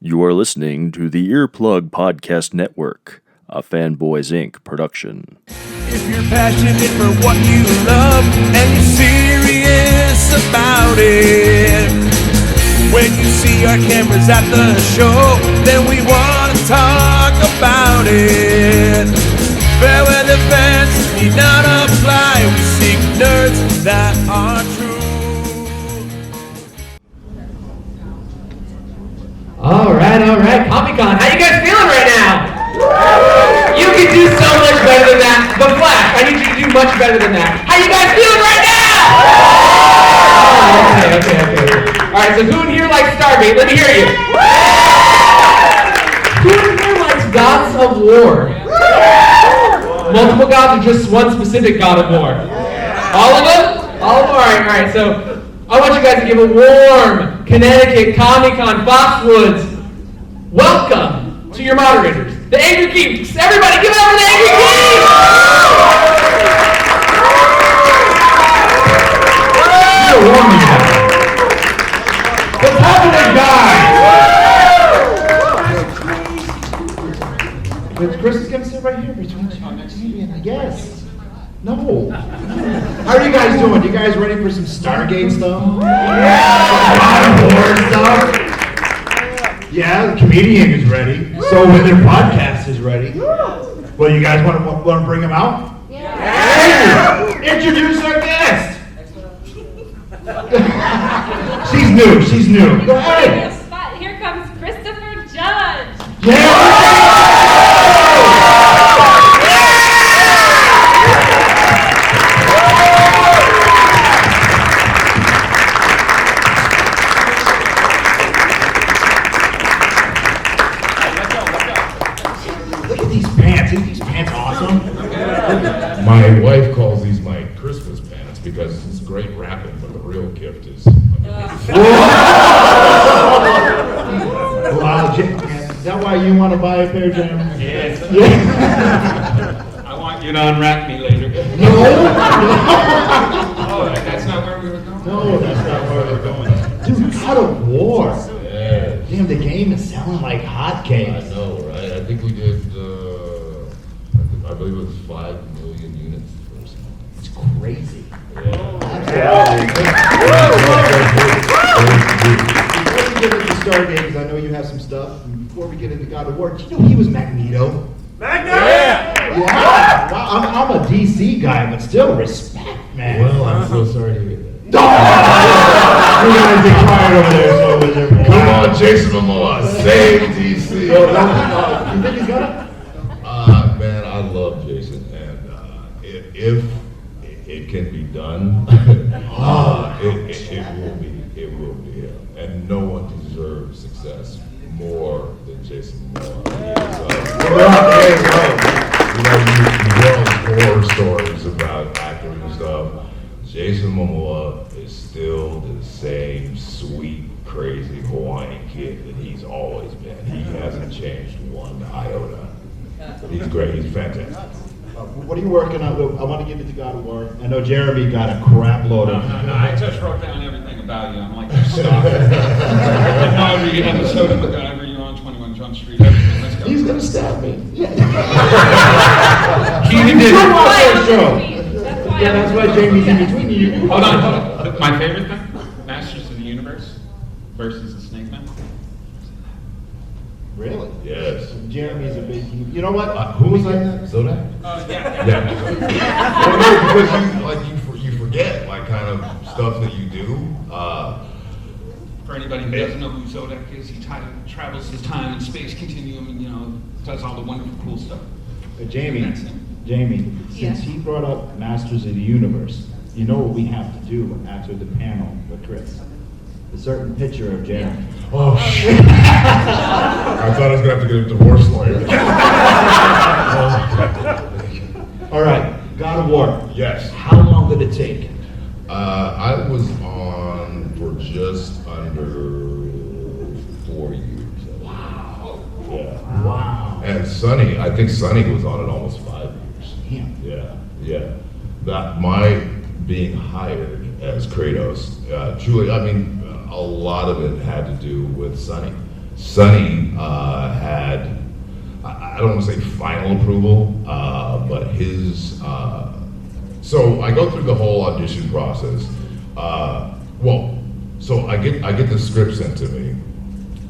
You are listening to the Earplug Podcast Network, a Fanboys Inc. production. If you're passionate for what you love and you're serious about it, when you see our cameras at the show, then we want to talk about it. Fair weather fans need not apply. We seek nerds that are true. All right. ComiCONN, how you guys feeling right now? You can do so much better than that. The Flash, I need you to do much better than that. How you guys feeling right now? Okay. All right, so who in here likes Stargate? Let me hear you. Who in here likes Gods of War? Multiple gods or just one specific God of War? All of them? All of them? All right, so I want you guys to give a warm Connecticut, ComiCONN, Foxwoods welcome to your moderators, the Angrygeeks. Everybody give it up for the Angrygeeks! You're warming up. What's happening, guys? But Chris is going to sit right here between you and I guess. No. How are you guys doing? You guys ready for some Stargate stuff? Some War stuff? Yeah, the comedian is ready. So when their podcast is ready. Well, you guys want to bring them out? Yeah. Introduce our guest. She's new. Go ahead. Here comes Christopher Judge. My wife calls these my Christmas pants because it's great wrapping, but the real gift is... Wow, is that why you want to buy a pair, Jim? Yes. I want you to unwrap me later. No. Oh, that's not where we were going? No, that's not where we're going. Dude, God of War. Yeah. Damn, the game is selling like hotcakes. I know, right? I think we did, I believe it was 5 million units or something. It's crazy. Yeah. Before we get into Stargate, because I know you have some stuff, and before we get into God of War, did you know he was Magneto? Yeah! Wow, I'm a DC guy, but still respect, man. Well, I'm so sorry to hear that. We're gonna be quiet over there, so over there. Come on, Jason Momoa, save DC. You think he's got it? Man, I love Jason, and if it can be done, it will be him. And no one deserves success more than Jason Momoa. You horror stories about actors and stuff. Jason Momoa is still the same sweet, crazy Hawaiian kid that he's always been. He hasn't changed one iota. He's great. He's fantastic. What are you working on? I want to give it to God of War. I know Jeremy got a crap load of. No, I just wrote down everything about you. I'm like your stalker. Every episode of MacGyver, you're on 21 Jump Street. Everything. Let's go. He's gonna stab me. Yeah. He did. That's why Jamie's in between you. Hold on. My favorite thing: Masters of the Universe versus the Snake Man. Really? Yes. Jeremy's a big. You know what? Who was like that? Zodak? Yeah. Well, no, because you forget like kind of stuff that you do. For anybody who doesn't know who Zodak is, he travels his time and space continuum and does all the wonderful cool stuff. Jamie, since he brought up Masters of the Universe, you know what we have to do after the panel with Chris? A certain picture of Jeremy. Oh shit! I thought I was gonna have to get a divorce lawyer. All right, God of War. Yes. How long did it take? I was on for just under 4 years. Wow. Yeah. Wow. And Sonny, I think Sonny was on it almost 5 years. Damn. Yeah. That my being hired as Kratos, truly, I mean, a lot of it had to do with Sonny. Sonny had, I don't want to say final approval, but his, so I go through the whole audition process. So I get the script sent to me,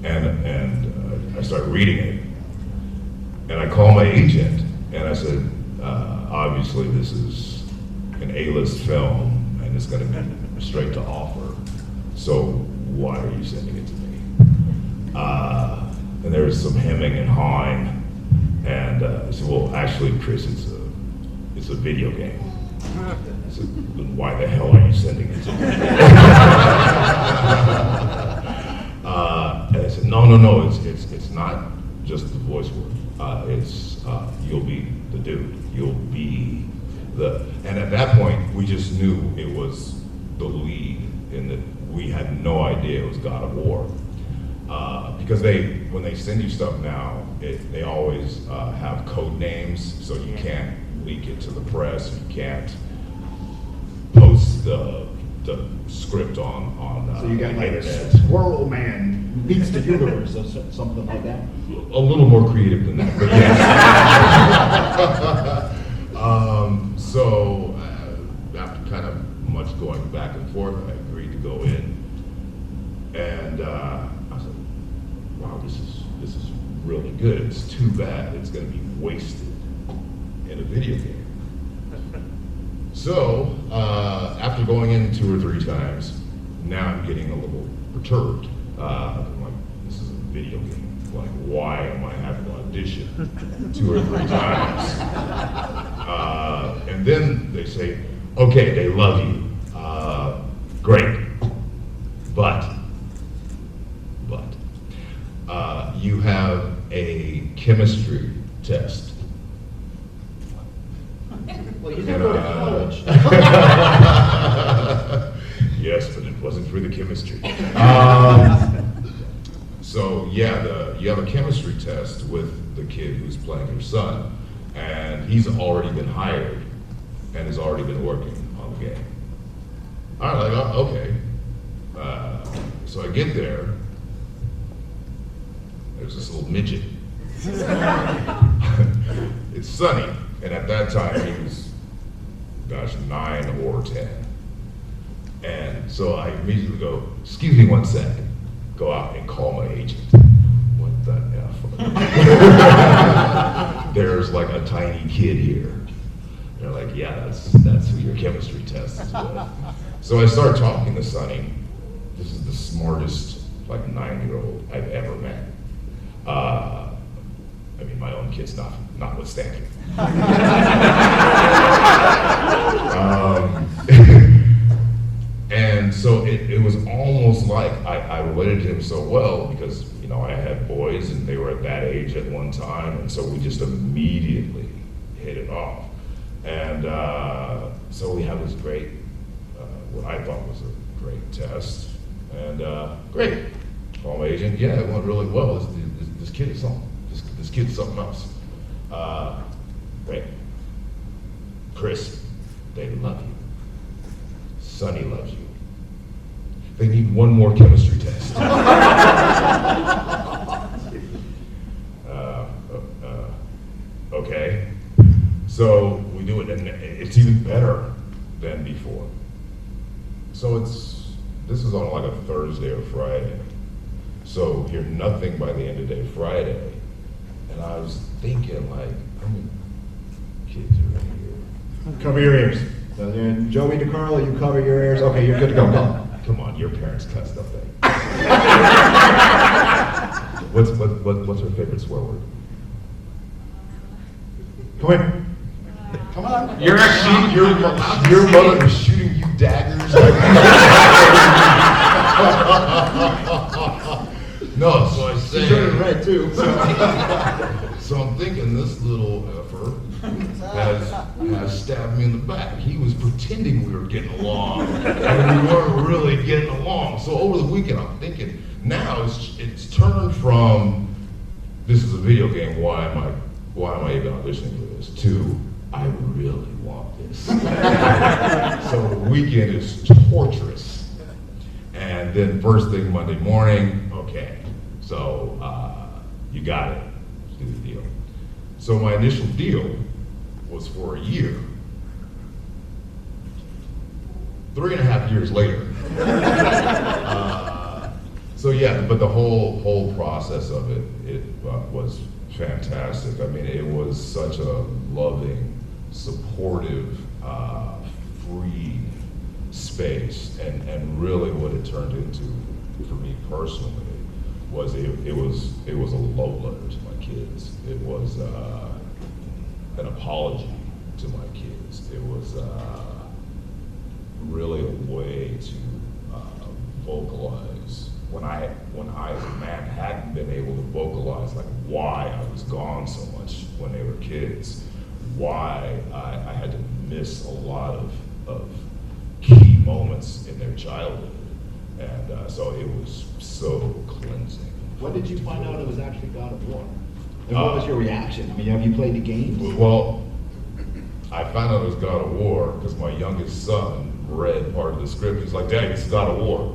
and I start reading it, and I call my agent, and I said, obviously this is an A-list film, and it's going to be straight to offer, so why are you sending it to me? And there was some hemming and hawing, and I said, well, actually, Chris, it's a video game. I said, then why the hell are you sending it to me? And I said, no, it's not just the voice work. You'll be the dude. You'll be and at that point, we just knew it was the lead, and that we had no idea it was God of War. Because when they send you stuff now, they always have code names, so you can't leak it to the press. You can't post the script on So you got the like internet. Squirrel Man beats the universe or something like that? A little more creative than that, but yes. So after kind of much going back and forth, I agreed to go in, and I said, "Wow, this is really good. It's too bad it's going to be wasted in a video game." So after going in 2 or 3 times, now I'm getting a little perturbed. I'm like, this is a video game. Like, why am I having to audition 2 or 3 times? And then they say, okay, they love you. Great. But you have a chemistry test. Well, you didn't go to college. Yes, but it wasn't for the chemistry. So yeah, you have a chemistry test with the kid who's playing your son, and he's already been hired and has already been working on the game. All right, like, okay. So I get there. There's this little midget. It's Sonny, and at that time he was, 9 or 10. And so I immediately go, excuse me 1 second. Go out and call my agent. What the F? There's like a tiny kid here. They're like, yeah, that's who your chemistry test is with. So I start talking to Sonny. This is the smartest, like, 9-year-old I've ever met. I mean, my own kids notwithstanding. And so it was almost like I related to him so well because, I had boys and they were at that age at one time, and so we just immediately hit it off. And so we have this great, what I thought was a great test. And great. Call my agent, yeah, it went really well. This kid is something. This kid's something else. Great. Chris, they love you. Sonny loves you. They need one more chemistry test. Okay. So we do it, and it's even better than before. So this is on like a Thursday or Friday. So hear nothing by the end of day Friday. And I was thinking, like, how many kids are in here? Cover your ears. And Joey DeCarlo, you cover your ears. Okay, you're good to go. Go. Come on, your parents cut stuff there. What's her favorite swear word? Come in. Come on. Your mother is shooting you daggers. No, so I say. She turned red too. So I'm thinking this little effer has stabbed me in the back. He was pretending we were getting along, and we weren't really getting along. So over the weekend, I'm thinking now it's turned from this is a video game. Why am I even auditioning for this? To I really want this. So the weekend is torturous, and then first thing Monday morning, okay. So you got it. Do the deal. So my initial deal was for a year. 3.5 years later. So yeah, but the whole process of it was fantastic. I mean, it was such a loving, supportive, free space, and really what it turned into for me personally was it was a love letter to my kids. It was an apology to my kids. It was really a way to vocalize when I as a man hadn't been able to vocalize like why I was gone so much when they were kids, why I had to miss a lot of key moments in their childhood, and so it was so cleansing. When did you find out it was actually God of War? And what was your reaction? I mean, have you played the game? Well, I found out it was God of War because my youngest son read part of the script. He's like, "Daddy, it's God of War."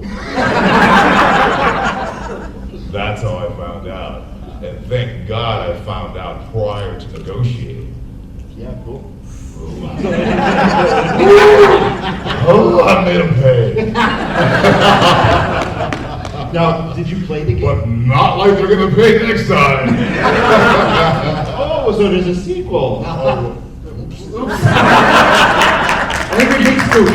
That's how I found out. And thank God I found out prior to negotiating. Yeah, cool. Oh, I made him pay. Now, did you play the game? But not like they're gonna pay next time. Oh, so there's a sequel. Angrygeeks 2.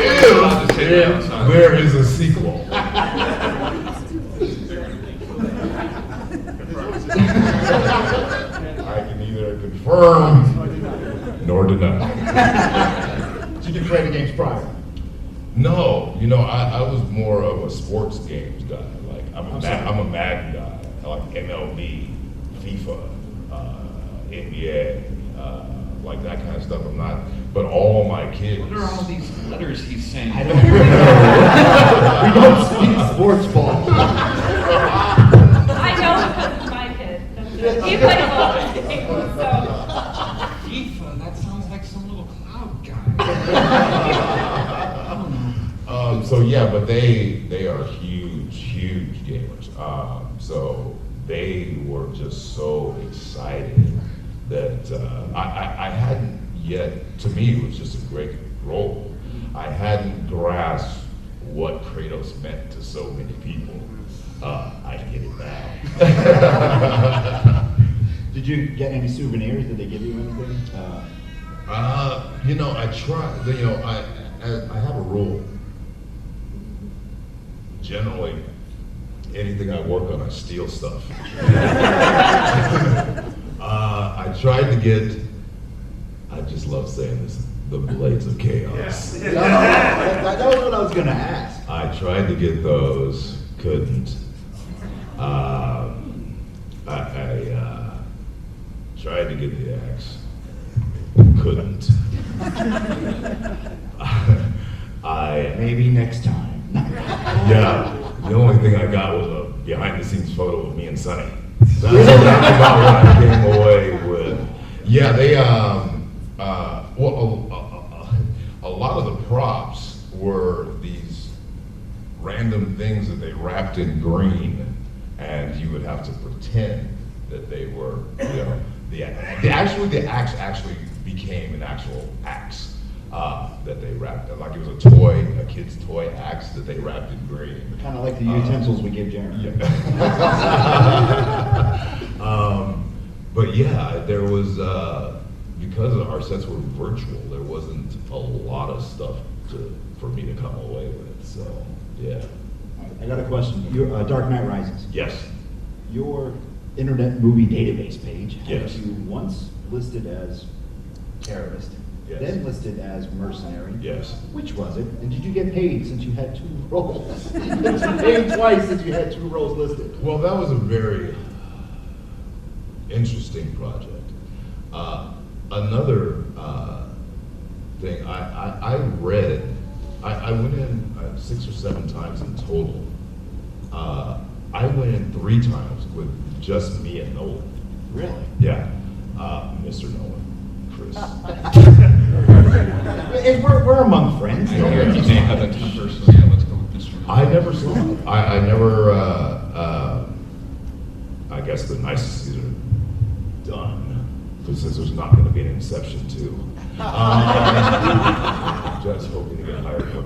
If there is a sequel. I can neither confirm nor deny. Did you play the games prior? No, I was more of a sports games guy. Like I'm a Madden guy. I like MLB, FIFA, NBA, like that kind of stuff. I'm not, but all my kids. What are all these letters he's saying? I don't know. We don't speak sports ball. I know because of my kid. He plays all the games, so. FIFA, that sounds like some little cloud guy. So yeah, but they are huge gamers. So they were just so excited that I hadn't yet. To me, it was just a great role. I hadn't grasped what Kratos meant to so many people. I get it now. Did you get any souvenirs? Did they give you anything? I try. I have a rule. Generally, anything I work on, I steal stuff. I tried to get. I just love saying this. The Blades of Chaos. No, that was what I was going to ask. I tried to get those. Couldn't. I tried to get the axe. Couldn't. Maybe next time. Yeah, the only thing I got was a behind-the-scenes photo of me and Sonny. That's about what I came away with. Yeah, they a lot of the props were these random things that they wrapped in green, and you would have to pretend that they were, the axe actually became an actual axe. That they wrapped, like it was a kid's toy axe that they wrapped in green. Kind of like the utensils we give Jeremy. Yeah. But yeah, there was, because our sets were virtual, there wasn't a lot of stuff for me to come away with, so yeah. I got a question. Your Dark Knight Rises. Yes. Your Internet Movie Database page had Yes. you once listed as terrorist, Yes. then listed as mercenary. Yes. Which was it? And did you get paid since you had two roles? Did you paid twice since you had two roles listed? Well, that was a very interesting project. Another thing, I read, I went in 6 or 7 times in total. I went in 3 times with just me and Nolan. Really? Yeah, Mr. Nolan, Chris. We're among friends. I hear you name that person, so yeah, let's go with Mr. I never saw it. I never. I guess the nicest things are done, because there's not going to be an Inception 2. Just hoping to get hired for.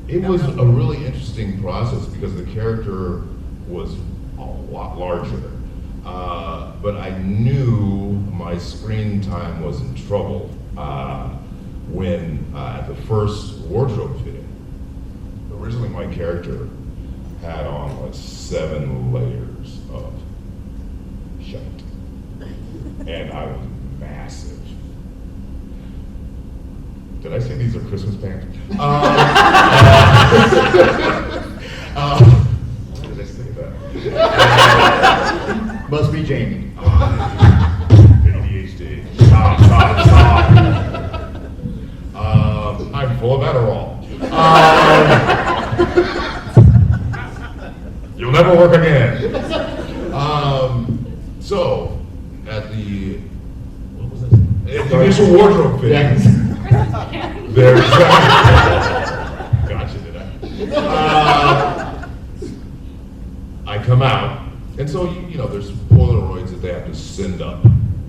It was a really interesting process because the character was a lot larger. But I knew my screen time was in trouble when at the first wardrobe fitting. Originally, my character had on like 7 layers of shite, and I was massive. Did I say these are Christmas pants? Why did I say that? Must be Jamie. ADHD. Stop. I'm full of Adderall. You'll never work again. So, at the, what was that? At the initial wardrobe fitting, there's, gotcha, did I? I come out, and so, you know, there's Polaroids that they have to send up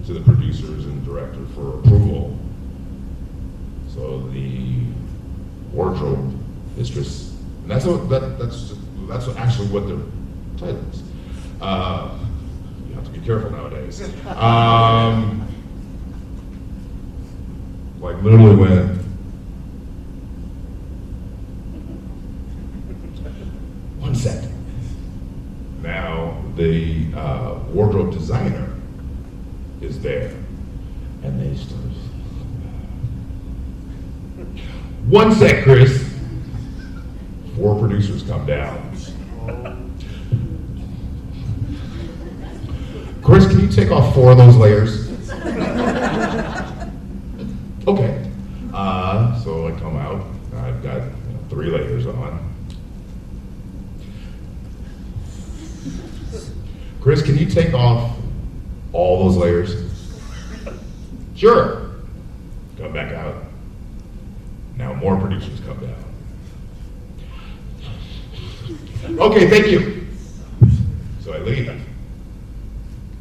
to the producers and director for approval. So the wardrobe mistress, and that's actually what their title is. You have to be careful nowadays. Like literally went, one second. Now the wardrobe designer is there, and they start. One sec, Chris. 4 producers come down. Chris, can you take off 4 of those layers? Okay. So I come out. I've got 3 layers on. Chris, can you take off all those layers? Sure. Come back out. Now more producers come down. Okay, thank you. So I leave.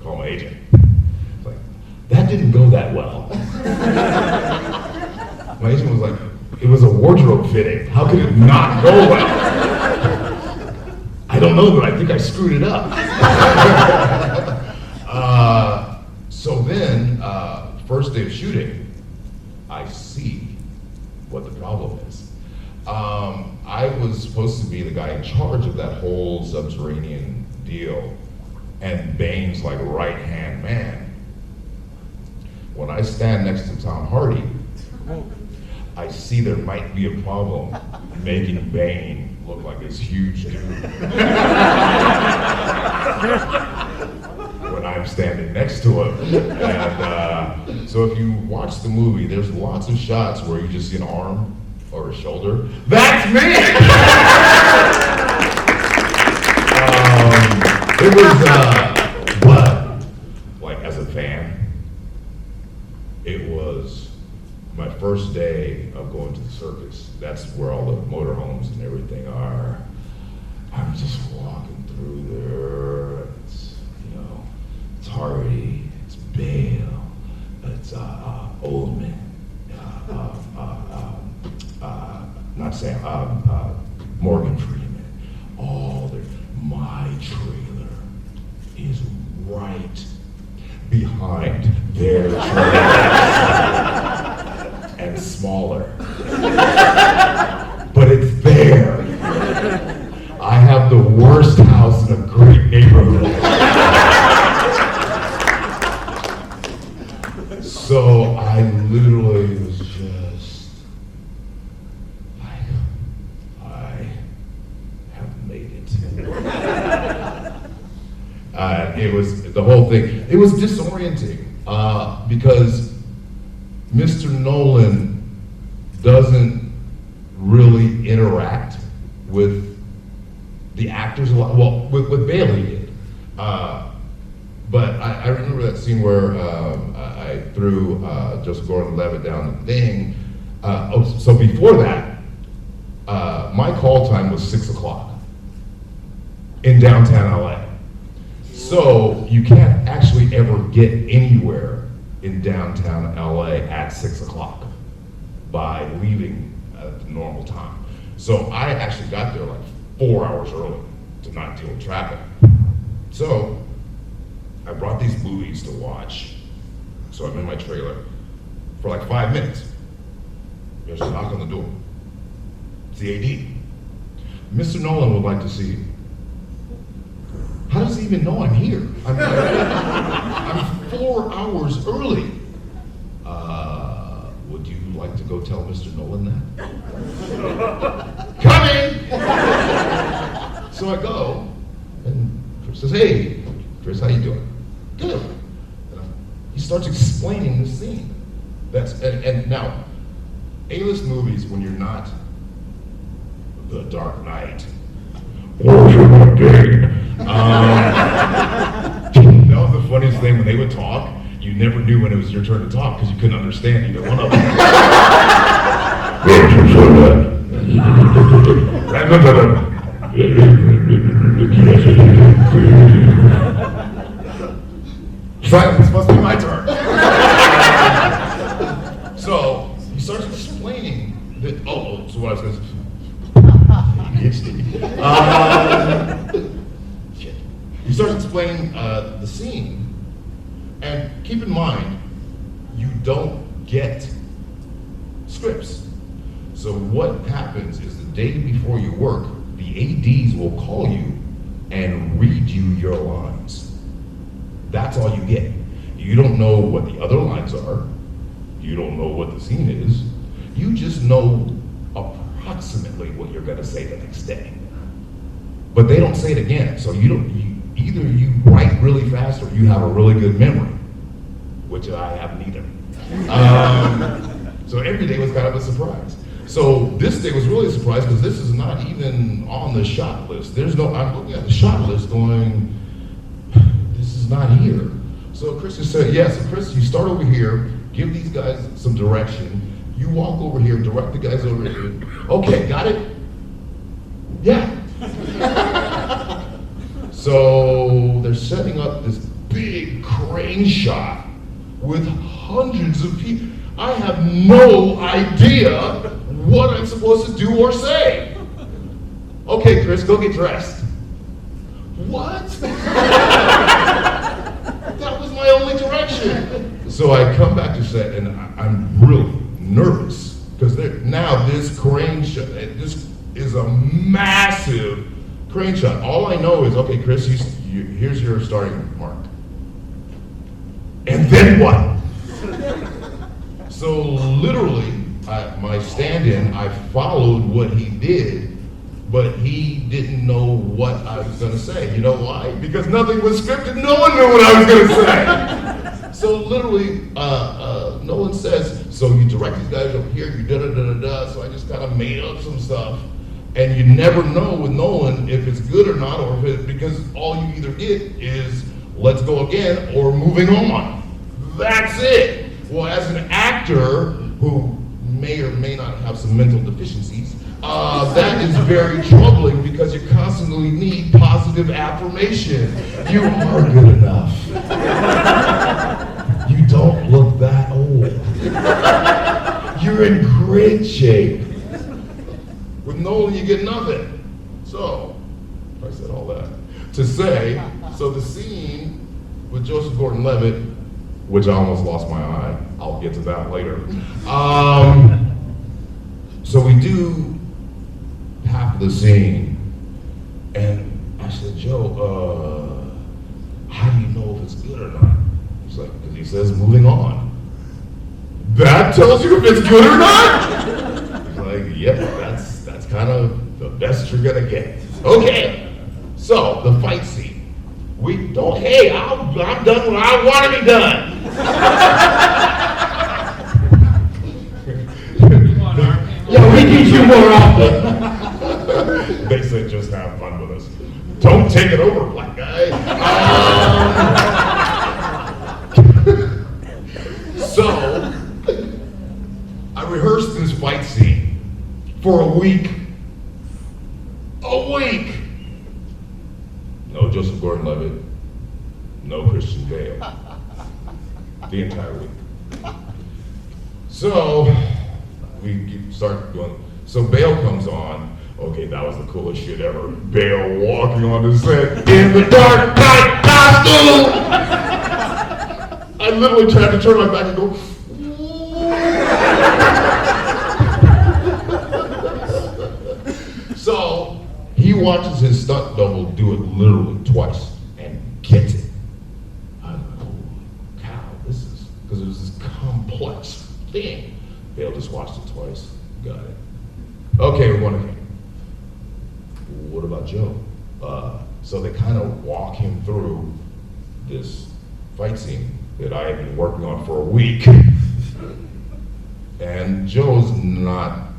Call my agent. It's like, that didn't go that well. My agent was like, it was a wardrobe fitting. How could it not go well? I don't know, but I think I screwed it up. So then, first day of shooting, I see what the problem is. I was supposed to be the guy in charge of that whole subterranean deal, and Bane's like right-hand man. When I stand next to Tom Hardy, I see there might be a problem making Bane look like this huge dude. When I'm standing next to him. And so if you watch the movie, there's lots of shots where you just see an arm or a shoulder. That's me! It was, but, like as a fan, it was my first day of going to the circus. That's where all the motorhomes and everything are. I'm just walking through there. It's, you know, it's Hardy, it's Bale, it's Oldman, not Sam, Morgan Freeman. All there. My trailer is right behind their trailer and smaller. But it's there. I have the worst house in a great neighborhood. So I literally was just like, I have made it. It was the whole thing. It was disorienting because Mr. Nolan doesn't really interact with the actors a lot. Well, with Bale he did. But I remember that scene where I threw Joseph Gordon-Levitt down the thing. So before that, my call time was 6 o'clock. in downtown LA. So you can't actually ever get anywhere in downtown LA at 6 o'clock by leaving at the normal time. So I actually got there like 4 hours early to not deal with traffic. So I brought these movies to watch. So I'm in my trailer for like 5 minutes. There's a knock on the door. It's the AD. Mr. Nolan would like to see you. How does he even know I'm here? I'm 4 hours early. Would you like to go tell Mr. Nolan that? Coming! So I go, and Chris says, hey, Chris, how you doing? Good. He starts explaining the scene. And now, A-list movies, when you're not The Dark Knight, or you're not Bane. That was the funniest thing when they would talk. You never knew when it was your turn to talk because you couldn't understand either one of them. Silence must be my turn. So he starts explaining that. So what I was going to say. He starts explaining the scene, and keep in mind, you don't get scripts. So what happens is the day before you work, the ADs will call you and read you your lines. That's all you get. You don't know what the other lines are. You don't know what the scene is. You just know approximately what you're gonna say the next day. But they don't say it again, so either you write really fast or you have a really good memory, which I have neither. So every day was kind of a surprise. So this day was really a surprise because this is not even on the shot list. I'm looking at the shot list going, this is not here. So Chris just said, yeah, so Chris, you start over here, give these guys some direction, you walk over here, direct the guys over here. Okay, got it? Yeah. So they're setting up this big crane shot with hundreds of people. I have no idea what I'm supposed to do or say. Okay, Chris, go get dressed. What? That was my only direction. So I come back to set and I'm really nervous because now this crane shot, this is a massive crane shot. All I know is, okay, Chris, here's your starting mark. And then what? So literally, my stand-in, I followed what he did, but he didn't know what I was gonna say. You know why? Because nothing was scripted, no one knew what I was gonna say. So literally, Nolan says, so you direct these guys over here, you da-da-da-da-da, so I just kind of made up some stuff. And you never know with Nolan if it's good or not, or because all you either get is let's go again or moving on. That's it. Well, as an actor who may or may not have some mental deficiencies, that is very troubling because you constantly need positive affirmation. You are good enough. You don't look that old. You're in great shape. With Nolan, you get nothing. So, I said all that to say, so the scene with Joseph Gordon-Levitt, which I almost lost my eye, I'll get to that later. So we do half of the scene, and I said, Joe, how do you know if it's good or not? He's like, because he says moving on. That tells you if it's good or not? He's like, yep, that's kind of the best you're gonna get. Okay, so the fight scene. I'm done when I want to be done. Yeah, we need you more often. They said just have fun with us. Don't take it over, black guy. So, I rehearsed this fight scene for a week. of it, no Christian Bale. The entire week. So, we start going, so Bale comes on. Okay, that was the coolest shit ever. Bale walking on the set in the Dark Knight costume! I literally tried to turn my back and go, so, he watches his stunt double do it literally twice and gets it. I'm like, holy cow, this is, because it was this complex thing. Bale just watched it twice, got it. Okay, we want to. What about Joe? So they kind of walk him through this fight scene that I had been working on for a week. And Joe's not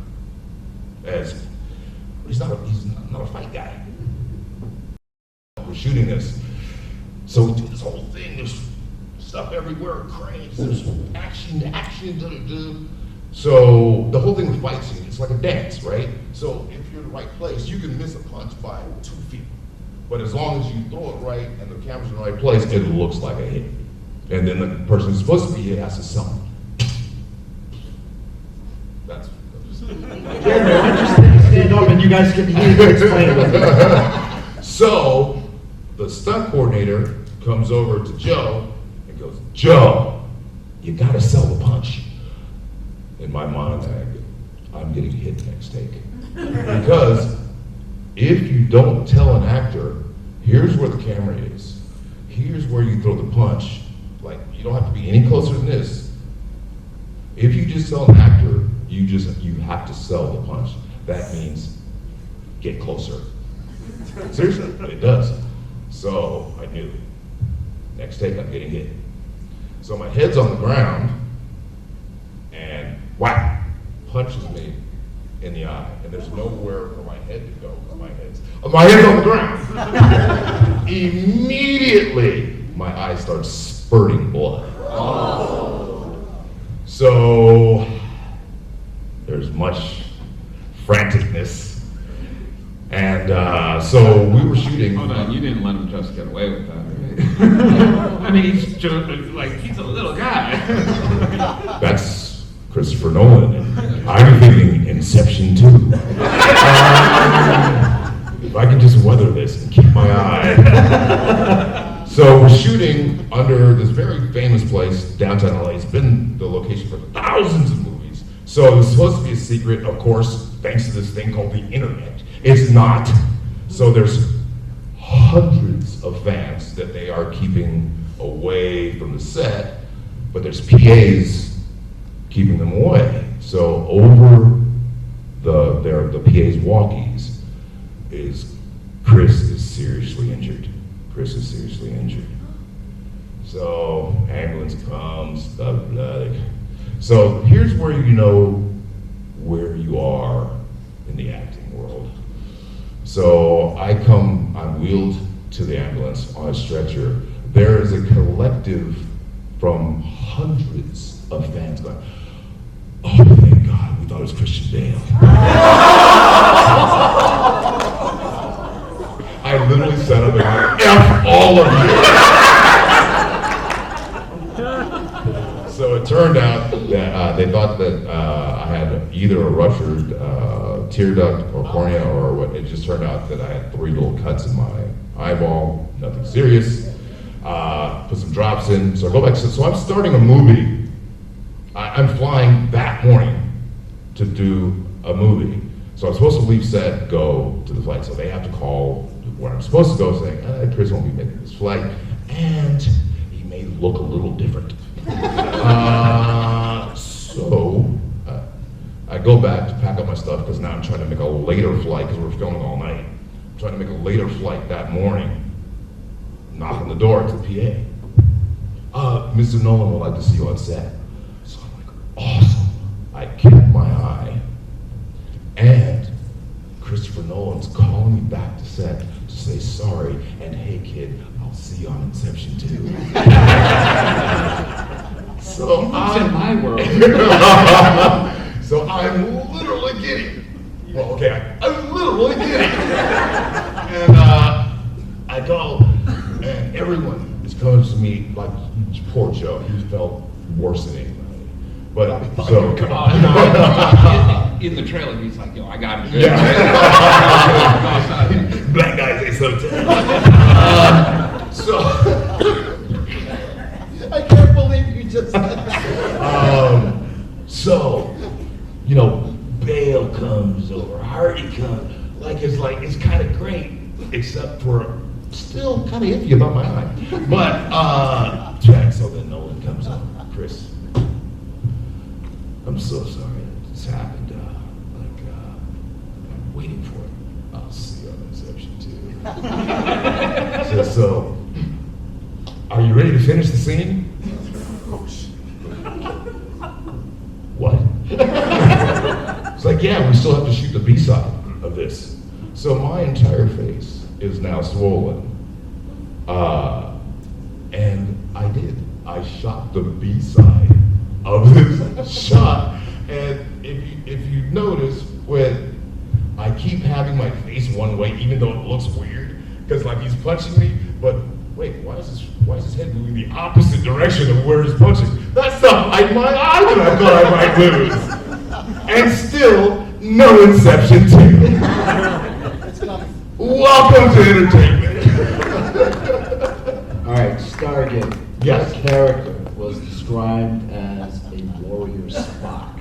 he's not a fight guy. We're shooting this. So we do this whole thing, there's stuff everywhere, cranes, there's action. So the whole thing with fight scene, it's like a dance, right? So if you're in the right place, you can miss a punch by 2 feet. But as long as you throw it right and the camera's in the right place, it looks like a hit. And then the person who's supposed to be hit has to sell it. That's Jeremy, why don't you stand up and you guys can explain it. So the stunt coordinator comes over to Joe and goes, Joe, you gotta sell the punch. In my mind, I'm getting hit next take. Because if you don't tell an actor, here's where the camera is, here's where you throw the punch, like you don't have to be any closer than this. If you just tell an actor, you have to sell the punch. That means get closer. Seriously, it does. So I knew, next take I'm getting hit. So my head's on the ground, and whack, punches me in the eye, and there's nowhere for my head to go. My head's on the ground. Immediately, my eye starts spurting blood. Oh. So there's much franticness, and so we were shooting. Hold on, you didn't let him just get away with that, right? I mean, he's just like, he's a little guy. That's Christopher Nolan, and I'm thinking Inception 2. If I can just weather this and keep my eye. So we're shooting under this very famous place, downtown LA. It's been the location for thousands of movies. So it was supposed to be a secret, of course, thanks to this thing called the internet. It's not. So there's hundreds of fans that they are keeping away from the set, but there's PAs keeping them away. So over the PA's walkies is Chris is seriously injured. So ambulance comes, so here's where you know where you are in the acting world. So I'm wheeled to the ambulance on a stretcher. There is a collective from hundreds of fans going, oh, thank God, we thought it was Christian Bale. I literally said up and F all of you. So it turned out that they thought that I had either a ruptured tear duct or cornea or what. It just turned out that I had 3 little cuts in my eyeball, nothing serious. Put some drops in, so I go back. So I'm starting a movie. I'm flying that morning to do a movie. So I'm supposed to leave set, go to the flight. So they have to call where I'm supposed to go, saying, Chris won't be making this flight, and he may look a little different. So I go back to pack up my stuff because now I'm trying to make a later flight because we're filming all night. I'm trying to make a later flight that morning. Knock on the door to the PA. Mr. Nolan would like to see you on set. So I'm like, awesome. I kept my eye, and Christopher Nolan's calling me back to set to say sorry, and hey kid, I'll see you on Inception 2. So in my world. So I'm literally kidding. Well, okay, I'm literally kidding. And I go, and everyone is coming to me like, poor Joe, he felt worse than anybody. But, so. In the trailer, he's like, yo, I got it. Yeah. Black guys say so too. So. I can't believe you just said that. So, you know, Bale comes or Hardy comes. It's kind of great, except for still kind of iffy about my eye. But, Jack, so then Nolan comes up. Chris, I'm so sorry that this happened. I'm waiting for it. I'll see you on Inception too. So, are you ready to finish the scene? What? It's like, yeah, we still have to shoot the B-side of this. So my entire face is now swollen. And I did. I shot the B-side of this shot. And if you notice, when I keep having my face one way, even though it looks weird, because like he's punching me, but wait, why is his head moving the opposite direction of where he's punching? That's not like my eye that I thought I might lose. And still, no Inception 2. Welcome to entertainment. All right, Stargate. Yes. Your character was described as a warrior Spock.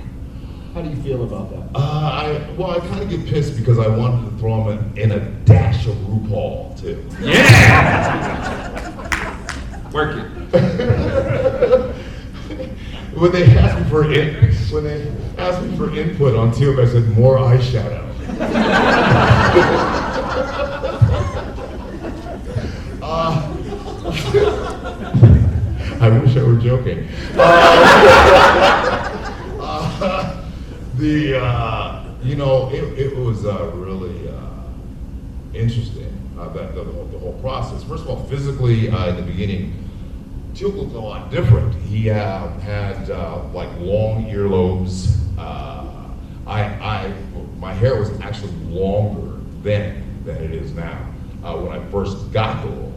How do you feel about that? I kind of get pissed because I wanted to throw him in a dash of RuPaul too. Yeah! Work it. When they asked me for input on Teal'c, I said more eyeshadow. I wish I were joking. It was really interesting, the whole process. First of all, physically, in the beginning, Teal'c looked a lot different. He had like long earlobes. My hair was actually longer then than it is now when I first got the role.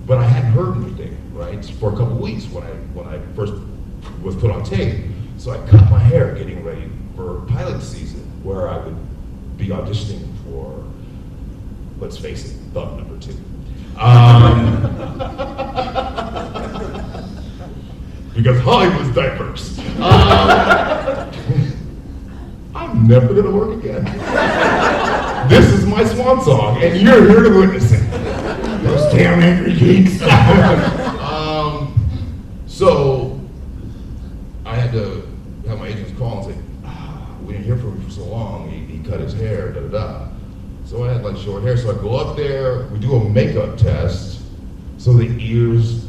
But I hadn't heard anything, right, for a couple weeks when I first was put on tape. So I cut my hair getting ready for pilot season, where I would be auditioning for, let's face it, Thug number 2. Because Hollywood's diverse. I'm never gonna work again. This is my swan song, and you're here to witness it. Those damn Angrygeeks. So I had to have my agents call and say, we didn't hear from him for so long. He cut his hair, da da da. So I had like short hair, so I go up there, we do a makeup test. So the ears,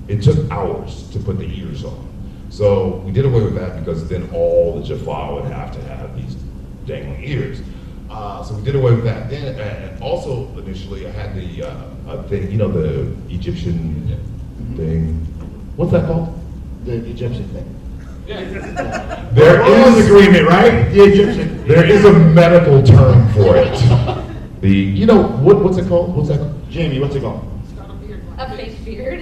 it took hours to put the ears on. So we did away with that because then all the Jaffa would have to have these dangling ears. So we did away with that. Then, and also initially I had the thing, the Egyptian thing. What's that called? The Egyptian thing. There is agreement, right? The Egyptian. There is a medical term for it. What's it called? What's that called? Jamie, what's it called? A fake beard.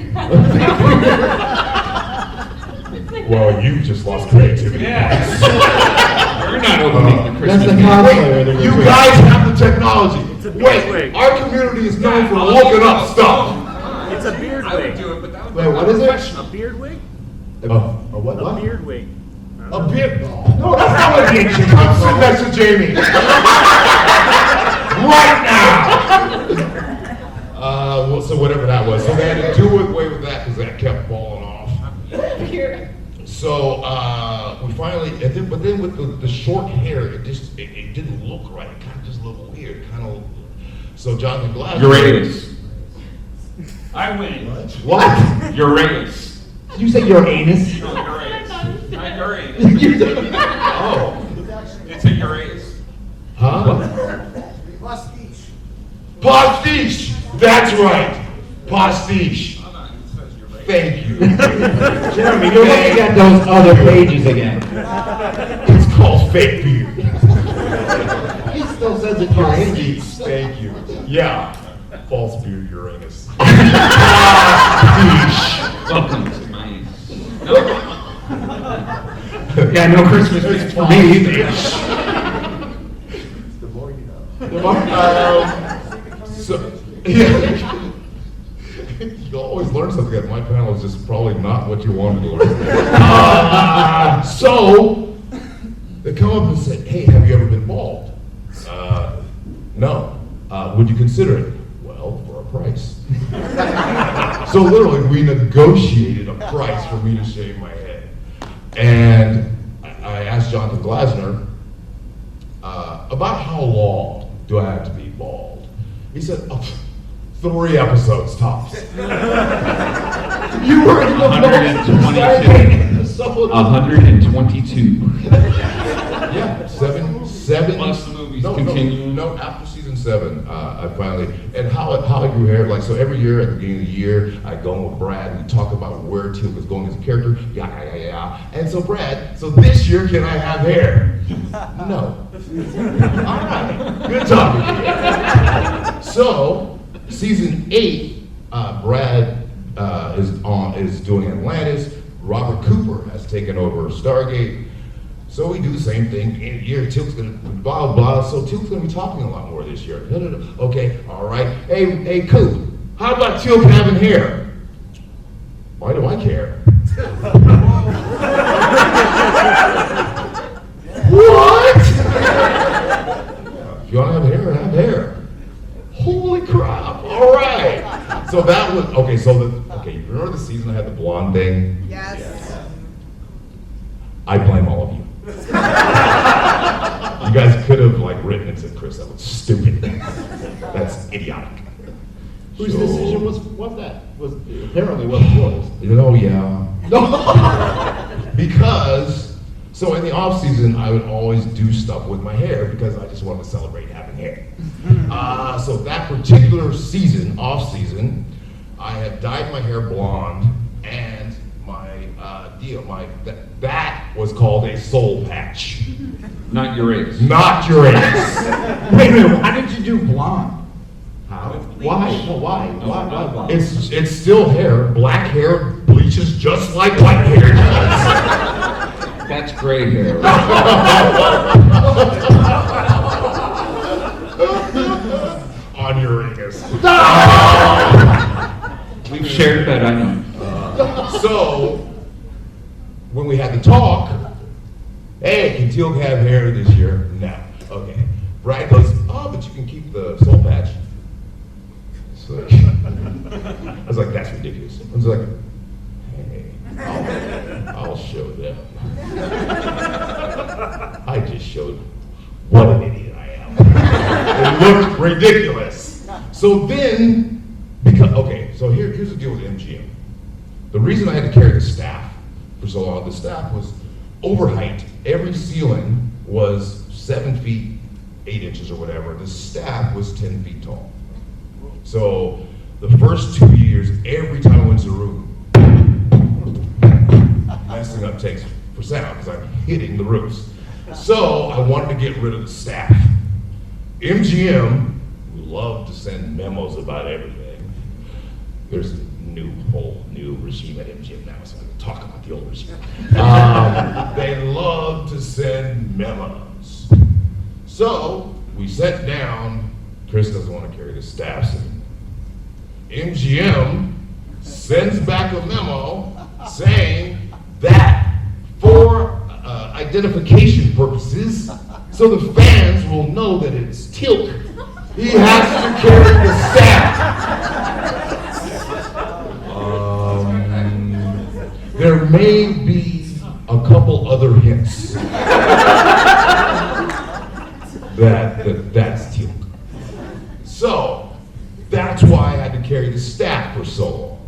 Well, you just lost creativity. Yeah. We're not opening the That's Christmas the cosplayer. Wait, you guys have the technology. Wait, our community is known for looking up stuff. It's a beard I would wig. do it, but that would Wait, what is it? A beard wig? A what? A beard wig. A beard? No, that's not what it is. Come sit next to Jamie. Right now. So whatever that was. So they had to do away with that because that kept falling off. So we finally, but then with the short hair, it didn't look right. It kind of just looked weird. So Jonathan Glass. Uranus. I win. What? Uranus. Did you say your anus? No, Uranus. Not Uranus. Oh. It's a Uranus. Huh? Pastiche. That's right. Pastiche. Thank you. Jeremy, you're looking at those other pages again. It's called fake beard. He still says it's your anus. Thank you. Yeah. False beard Uranus. Christmas. Welcome to my. Yeah, no Christmas gifts for me either. The more you know. So, yeah. You'll always learn something at my panel is just probably not what you wanted to learn. So, they come up and say, hey, have you ever been bald? No. Would you consider it? Well, for a price. So literally, we negotiated a price for me to shave my head. And I asked Jonathan Glasner, about how long do I have to be bald? He said, 3 episodes tops. You were in the 122. Yeah, seven. Plus the movies continue. No, after season 7, I finally, and how I grew hair, like, so every year at the beginning of the year, I go in with Brad, we talk about where Teal'c is going as a character, yeah. And so Brad, so this year, can I have hair? No. All right, good talking to you. So, season 8, Brad is doing Atlantis, Robert Cooper has taken over Stargate. So we do the same thing in a year. Teal'c's gonna blah blah. So Teal'c's gonna be talking a lot more this year. Okay, all right. Hey, Coop. How about Teal'c having hair? Why do I care? What? If you want to have hair, have hair. Holy crap! All right. So that was okay. So you remember the season I had the blonde thing? Yes. I blame all of you. You guys could have written and said, Chris, that was stupid. That's idiotic. Whose decision was that? Was apparently wasn't yours. Yeah. No. Because, so in the off season, I would always do stuff with my hair because I just wanted to celebrate having hair. So that particular season, off season, I had dyed my hair blonde and that was called a soul patch. Not your ace. Not your ace. Wait a minute, why did you do blonde? How? Why? No, why? Why blonde? It's still hair. Black hair bleaches just like white hair does. That's gray hair. On your anus. We've shared that, I know. So, when we had the talk, hey, can Teal'c have hair this year? No. Okay. Brad goes, oh, but you can keep the soul patch. So, I was like, that's ridiculous. I was like, hey, I'll show them. I just showed what an idiot I am. It looked ridiculous. So then, so here's the deal with MGM. The reason I had to carry the staff for so long, the staff was over height. Every ceiling was 7 feet, 8 inches or whatever. The staff was 10 feet tall. So the first 2 years, every time I went to the room, messing up takes for sound because I'm hitting the roofs. So I wanted to get rid of the staff. MGM loved to send memos about everything. There's a whole new regime at MGM now, so I can talk about the old regime. They love to send memos. So we sat down. Chris doesn't want to carry the staff, so MGM sends back a memo saying that for identification purposes, so the fans will know that it's Teal'c, he has to carry the staff. There may be a couple other hints that's Teal'c. So that's why I had to carry the staff for so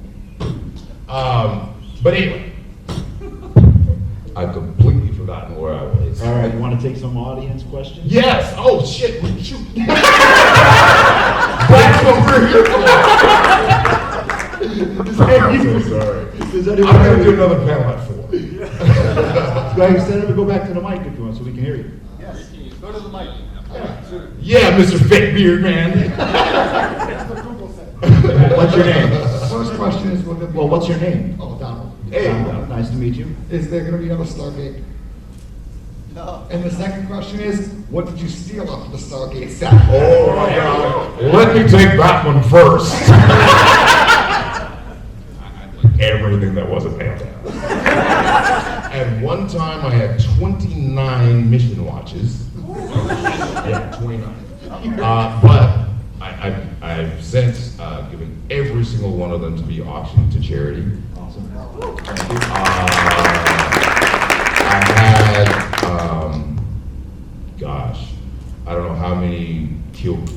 long. But anyway, I've completely forgotten where I was. All right, you want to take some audience questions? Yes. Oh shit! Shoot. That's what we're here for. I'm so sorry. I'm going to do another panel at 4. Go ahead, stand up and go back to the mic if you want so we can hear you. Yes, go to the mic. Yeah, Mr. Fake Beard Man. What's your name? First question is, will there be... Well, what's your name? Oh, Donald. Hey, nice to meet you. Is there gonna be another Stargate? No. And the second question is, what did you steal off of the Stargate set? Oh my God. Let me take that one first. Everything that wasn't mailed out. At one time, I had 29 mission watches. Yeah, 29. But I've since given every single one of them to be auctioned to charity. Awesome. I had, gosh, I don't know how many Teal'c.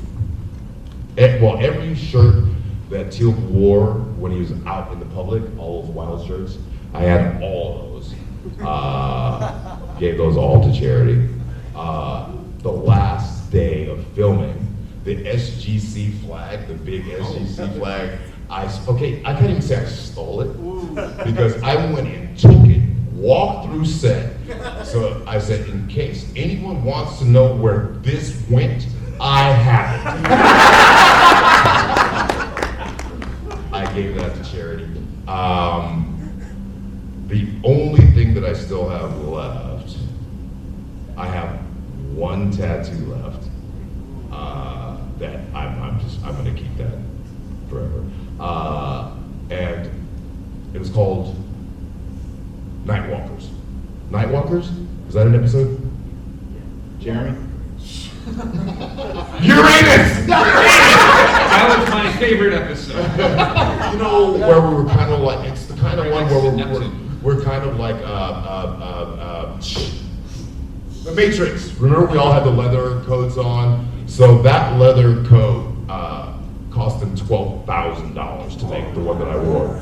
Well, every shirt that Teal'c wore when he was out in the public, all those wild shirts, I had all of those. Gave those all to charity. The last day of filming, the SGC flag, the big SGC flag, I can't even say I stole it, because I went and took it, walked through set. So I said, in case anyone wants to know where this went, I have it. I gave that to charity. The only thing that I still have left, I have one tattoo left. That I'm gonna keep that forever. And it was called Nightwalkers. Nightwalkers? Was that an episode? Jeremy? Uranus! That was my favorite episode. You know, where we were kind of like, it's the kind of one where we're kind of like, the Matrix. Remember we all had the leather coats on? So that leather coat cost them $12,000 to make, the one that I wore.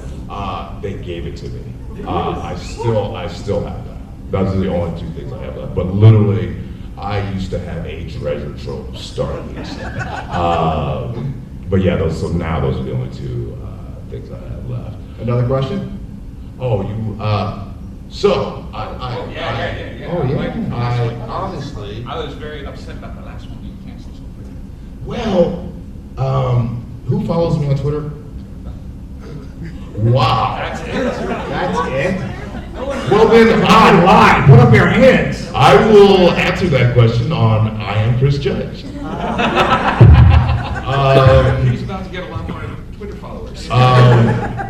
They gave it to me. I still have that. Those are the only two things I have left. But literally, I used to have a treasure trove of Stargates. But yeah, so now those are the only two things I have left. Another question? Oh, Yeah. Oh yeah. I honestly. I was very upset about the last one being canceled so quickly. Well, who follows me on Twitter? Wow. That's it. That's it? Well then, Online, put up your hands. I will answer that question on I Am Chris Judge. He's about to get a lot more Twitter followers.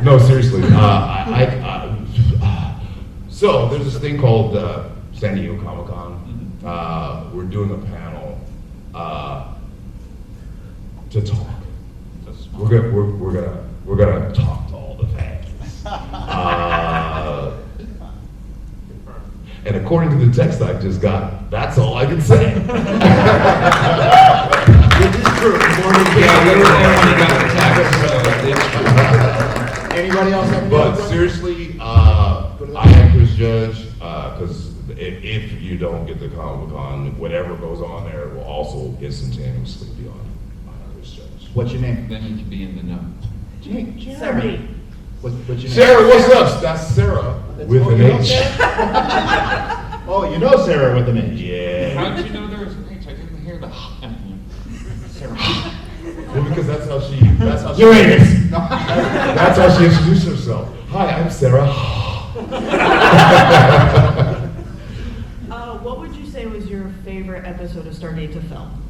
No, seriously. So there's this thing called San Diego ComiCON. We're doing a panel to talk. We're gonna talk to all the fans. And according to the text I just got, that's all I can say. This is true. Yeah, we were there when he got the text, so it's true. Anybody else have any But other seriously, I am Chris Judge, because if you don't get the ComiCON, whatever goes on there will also instantaneously be on I am Chris Judge. What's your name? Then you can be in the know. Jeremy. What's your name? Sarah, what's up? That's Sarah with an H. Oh, you know Sarah with an H. Yeah. How did you know there was an H? I didn't hear the Sarah. Well, because that's how she Uranus. that's how she introduced herself. Hi, I'm Sarah. What would you say was your favorite episode of Stargate to film?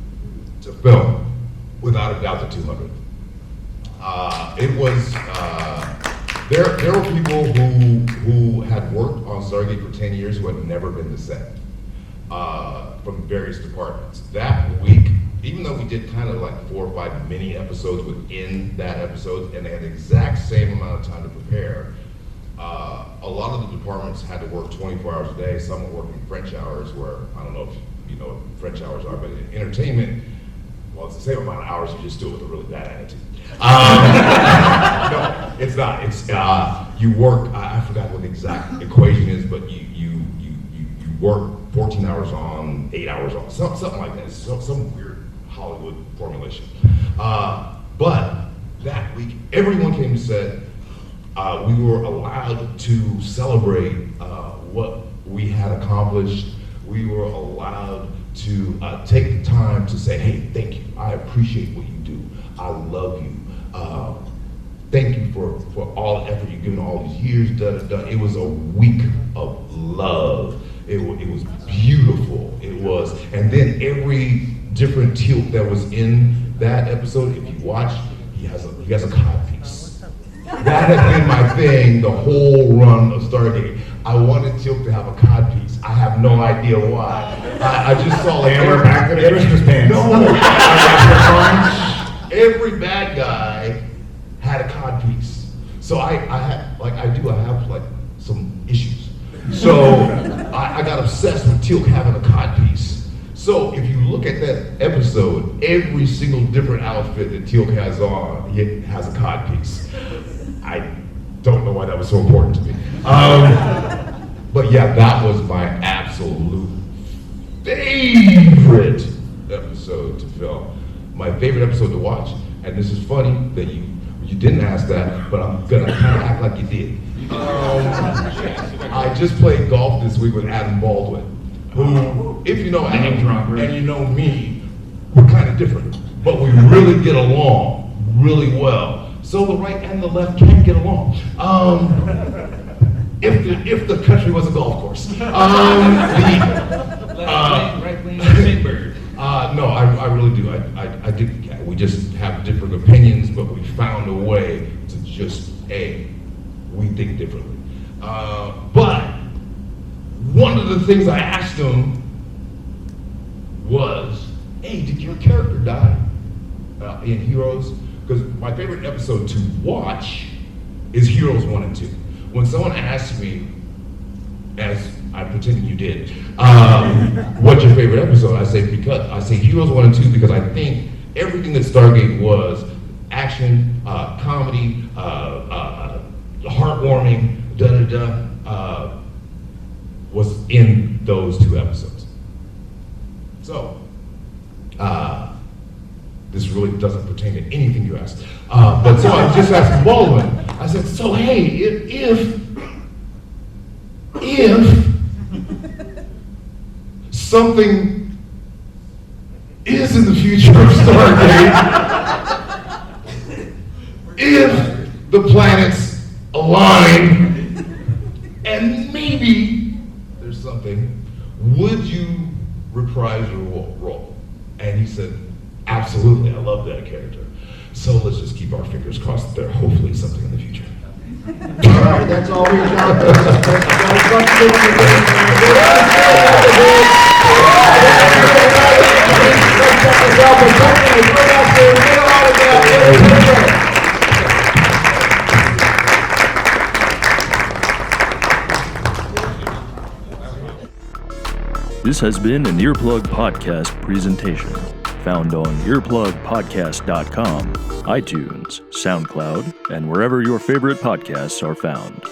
To film, without a doubt, the 200. It was. There were people who had worked on Stargate for 10 years who had never been to set from various departments. That week, even though we did kind of like 4 or 5 mini episodes within that episode, and they had the exact same amount of time to prepare, a lot of the departments had to work 24 hours a day. Some were working French hours, where I don't know if you know what French hours are, but in entertainment, well, it's the same amount of hours, you just do it with a really bad attitude. No, it's not. It's you work. I forgot what the exact equation is, but you work 14 hours on, 8 hours on, something like that. It's some weird Hollywood formulation. But that week, everyone came to set. We were allowed to celebrate what we had accomplished. We were allowed to take the time to say, hey, thank you. I appreciate what you do. I love you. thank you for all the effort you've given all these years, It was a week of love. It was beautiful. It was, and then every different Teal'c that was in that episode, if you watch, he has a codpiece. That has been my thing the whole run of Stargate. I wanted Teal'c to have a codpiece. I have no idea why. I just saw like And we're back to the Christmas pants. No, every bad guy had a codpiece. So I have like some issues. So I got obsessed with Teal'c having a codpiece. So if you look at that episode, every single different outfit that Teal'c has on, he has a codpiece. I don't know why that was so important to me. But yeah, that was my absolute favorite episode to film. My favorite episode to watch, and this is funny that you didn't ask that, but I'm gonna kind of act like you did. I just played golf this week with Adam Baldwin, who, if you know Adam and you know me, we're kind of different, but we really get along really well. So the right and the left can get along. If the country was a golf course. Right wing, big bird. No, I really do. I dig the cat. We just have different opinions, but we found a way to just, we think differently. But one of the things I asked him was, did your character die in Heroes? Because my favorite episode to watch is Heroes 1 and 2. When someone asks me, as I'm pretending you did, what's your favorite episode? I say Heroes 1 and 2 because I think everything that Stargate was, action, comedy, heartwarming, was in those 2 episodes. So, this really doesn't pertain to anything you asked. But so I just asked Baldwin, I said, so hey, if something is in the future of Stargate, if the planets align, and maybe there's something, would you reprise your role? And he said, absolutely, I love that character. So let's just keep our fingers crossed that there's hopefully something in the future. All right, that's all we got. This has been an Earplug Podcast presentation, found on earplugpodcast.com, iTunes, SoundCloud, and wherever your favorite podcasts are found.